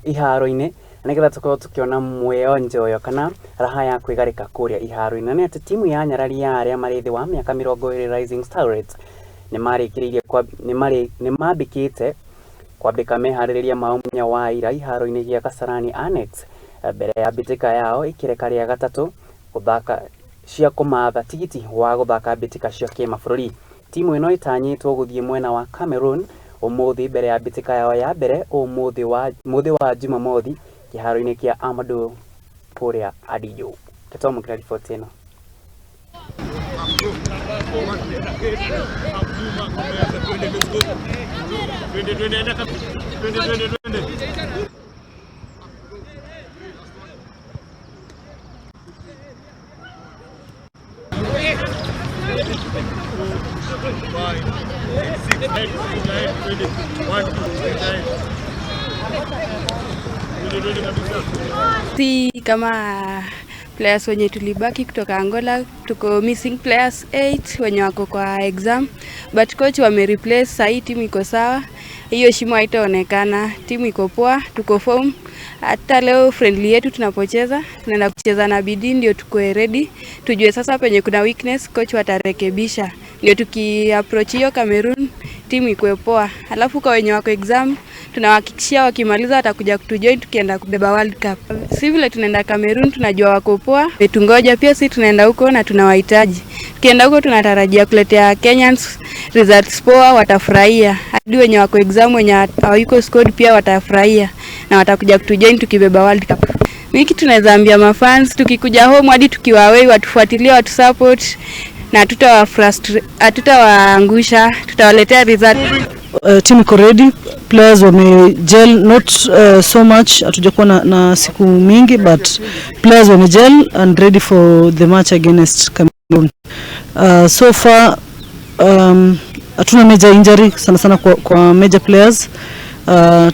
iharo-ini nigetha tukorwo tukiona mweyonje uyo kana raha ya kwigarika kuria iharo-ini na ati timu ya Nyarari ya Aria marithi wa miaka 20 Rising Starlets nimambikite Kwambika Mehariria maumya wa ira iharo-ini gia Kasarani Annex mbere ya Mbitika yao Ikereka ria Gatatu Guthaka cia Kumatha Tigiti wa Guthaka Mbitika cia Kimabururi. Timu ino Itanyiitwo Guthiie Mwena wa Cameroon Umuthi mbere ya Mbitika yao ya mbere Umuthi wa Juma Muthi Kiharo-ini kia Ahmadou kuria Ahidjo. Ketomo kila ripoti ino. Si kama players wenye tulibaki kutoka Angola tuko missing players 8 wenye wako kwa exam, but coach wame replace. Sasa timu iko sawa, hiyo shimo haitaonekana, timu iko poa, tuko form. Hata leo friendly yetu tunapocheza tunaenda kucheza na bidii ndio tukoe ready, tujue sasa penye kuna weakness coach watarekebisha ndio tukiapproach hiyo Cameroon timu iko poa. Alafu kwa wenye wako exam tunawahakikishia wakimaliza watakuja kutujoin tukienda kubeba World Cup. Si vile tunaenda Cameroon tunajua wako poa, tungoja pia sisi tunaenda huko na tunawahitaji. Tukienda huko tunatarajia kuletea Kenyans results poa, watafurahia. Hadi wenye wako exam wenye hawako squad pia watafurahia na watakuja kutujoin tukibeba World Cup. Wiki tunaweza ambia mafans tukikuja home hadi tukiwa away watufuatilie, watu support na hatutawaangusha, tutawaletea result. Team iko ready, players wame gel, not so much, hatujakuwa na siku mingi, but players wame gel and ready for the match against Cameroon. So far hatuna major injury sana kwa major players.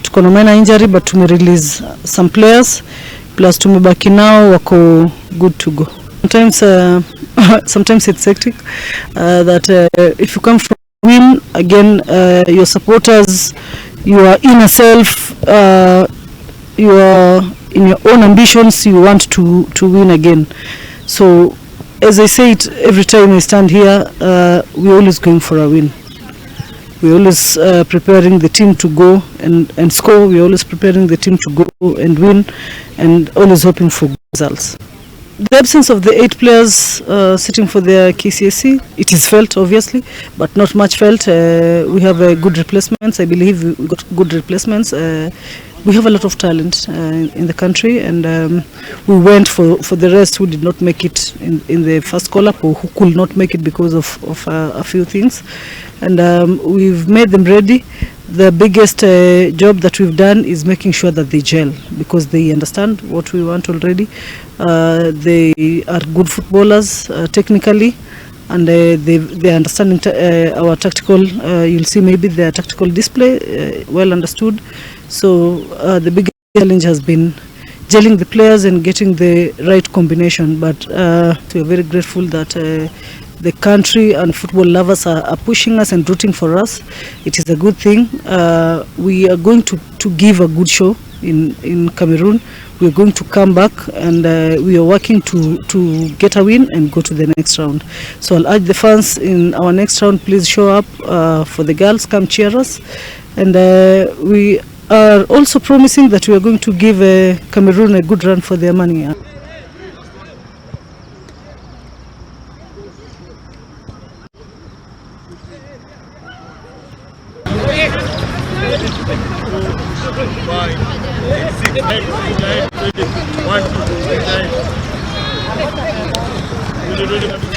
Tuko na minor injury but tume release some players, plus tumebaki nao wako good to go. Sometimes it's hectic that if you come from win again, your supporters, your inner self, you are in your own ambitions, you want to win again. So as I say it every time I stand here, we're always going for a win. We're always preparing the team to go and score. We're always preparing the team to go and win, and always hoping for good results. The absence of the 8 players sitting for their KCSE, it is felt obviously, but not much felt. We have good replacements. I believe we got good replacements. We have a lot of talent in the country, and we went for the rest who did not make it in the first call-up, or who could not make it because of a few things. And we've made them ready. The biggest job that we've done is making sure that they gel, because they understand what we want already. They are good footballers technically, and they understanding our tactical. You'll see maybe their tactical display well understood. So the biggest challenge has been gelling the players and getting the right combination. But we are very grateful that the country and football lovers are pushing us and rooting for us. It is a good thing. We are going to give a good show in Cameroon. We are going to come back, and we are working to get a win and go to the next round. So I'll urge the fans in our next round, please show up for the girls, come cheer us. And we are also promising that we are going to give Cameroon a good run for their money. One, two, three, 9.